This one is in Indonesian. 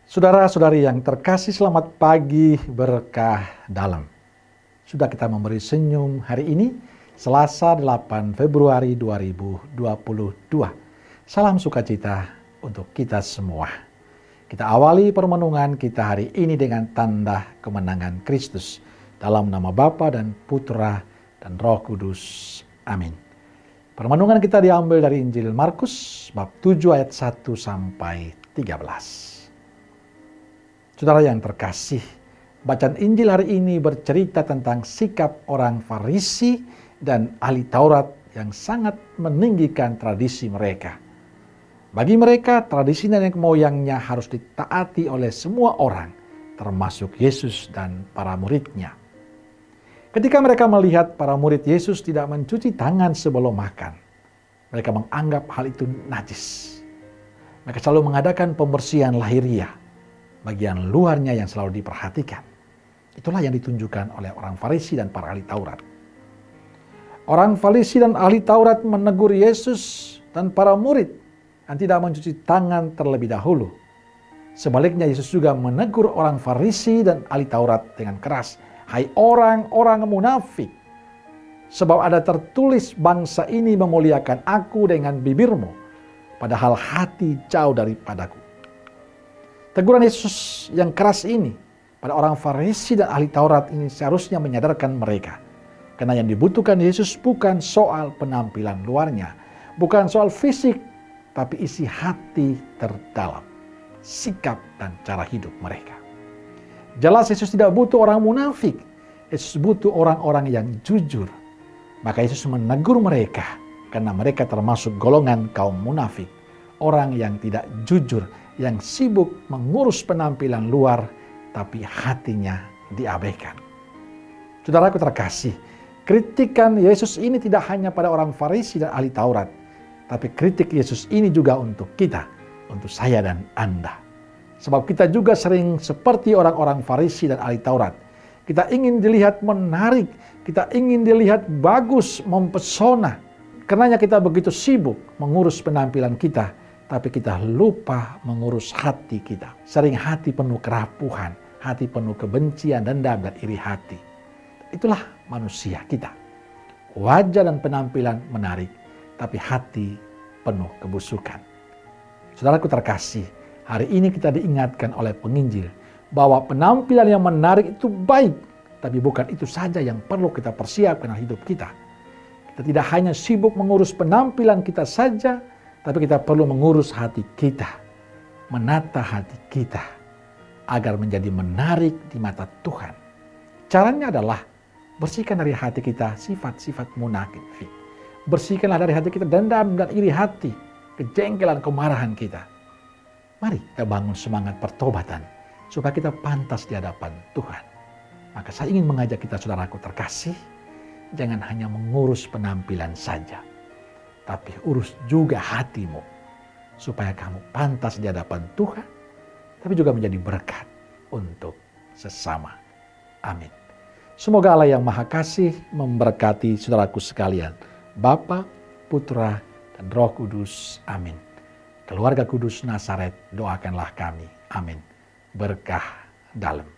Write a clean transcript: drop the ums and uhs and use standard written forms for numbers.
Saudara-saudari yang terkasih, selamat pagi berkah dalam. Sudah kita memberi senyum hari ini, Selasa 8 Februari 2022. Salam sukacita untuk kita semua. Kita awali permenungan kita hari ini dengan tanda kemenangan Kristus. Dalam nama Bapa dan Putra dan Roh Kudus. Amin. Permenungan kita diambil dari Injil Markus, bab 7 ayat 1 sampai 13. Saudara yang terkasih, bacaan Injil hari ini bercerita tentang sikap orang Farisi dan ahli Taurat yang sangat meninggikan tradisi mereka. Bagi mereka, tradisi nenek moyangnya harus ditaati oleh semua orang, termasuk Yesus dan para muridnya. Ketika mereka melihat para murid Yesus tidak mencuci tangan sebelum makan, mereka menganggap hal itu najis. Mereka selalu mengadakan pembersihan lahiriah, bagian luarnya yang selalu diperhatikan. Itulah yang ditunjukkan oleh orang Farisi dan para ahli Taurat. Orang Farisi dan ahli Taurat menegur Yesus dan para murid yang tidak mencuci tangan terlebih dahulu. Sebaliknya Yesus juga menegur orang Farisi dan ahli Taurat dengan keras. Hai orang-orang munafik, sebab ada tertulis bangsa ini memuliakan aku dengan bibirmu, padahal hati jauh daripadaku. Teguran Yesus yang keras ini pada orang Farisi dan ahli Taurat ini seharusnya menyadarkan mereka. Karena yang dibutuhkan Yesus bukan soal penampilan luarnya, bukan soal fisik, tapi isi hati terdalam, sikap dan cara hidup mereka. Jelas Yesus tidak butuh orang munafik, Yesus butuh orang-orang yang jujur. Maka Yesus menegur mereka karena mereka termasuk golongan kaum munafik, orang yang tidak jujur, yang sibuk mengurus penampilan luar, tapi hatinya diabaikan. Saudaraku terkasih, kritikan Yesus ini tidak hanya pada orang Farisi dan ahli Taurat, tapi kritik Yesus ini juga untuk kita, untuk saya dan Anda. Sebab kita juga sering seperti orang-orang Farisi dan ahli Taurat. Kita ingin dilihat menarik, kita ingin dilihat bagus, mempesona. Karenanya kita begitu sibuk mengurus penampilan kita, tapi kita lupa mengurus hati kita. Sering hati penuh kerapuhan, hati penuh kebencian, dendam, dan iri hati. Itulah manusia kita. Wajah dan penampilan menarik, tapi hati penuh kebusukan. Saudaraku terkasih, hari ini kita diingatkan oleh penginjil bahwa penampilan yang menarik itu baik, tapi bukan itu saja yang perlu kita persiapkan dalam hidup kita. Kita tidak hanya sibuk mengurus penampilan kita saja, tapi kita perlu mengurus hati kita, menata hati kita, agar menjadi menarik di mata Tuhan. Caranya adalah bersihkan dari hati kita sifat-sifat munafik. Bersihkanlah dari hati kita dendam dan iri hati, kejengkelan, kemarahan kita. Mari kita bangun semangat pertobatan, supaya kita pantas di hadapan Tuhan. Maka saya ingin mengajak kita, saudaraku terkasih, jangan hanya mengurus penampilan saja, tapi urus juga hatimu, supaya kamu pantas di hadapan Tuhan, tapi juga menjadi berkat untuk sesama. Amin. Semoga Allah yang Maha Kasih memberkati saudaraku sekalian, Bapa, Putra, dan Roh Kudus. Amin. Keluarga Kudus Nazaret, doakanlah kami. Amin. Berkah dalam.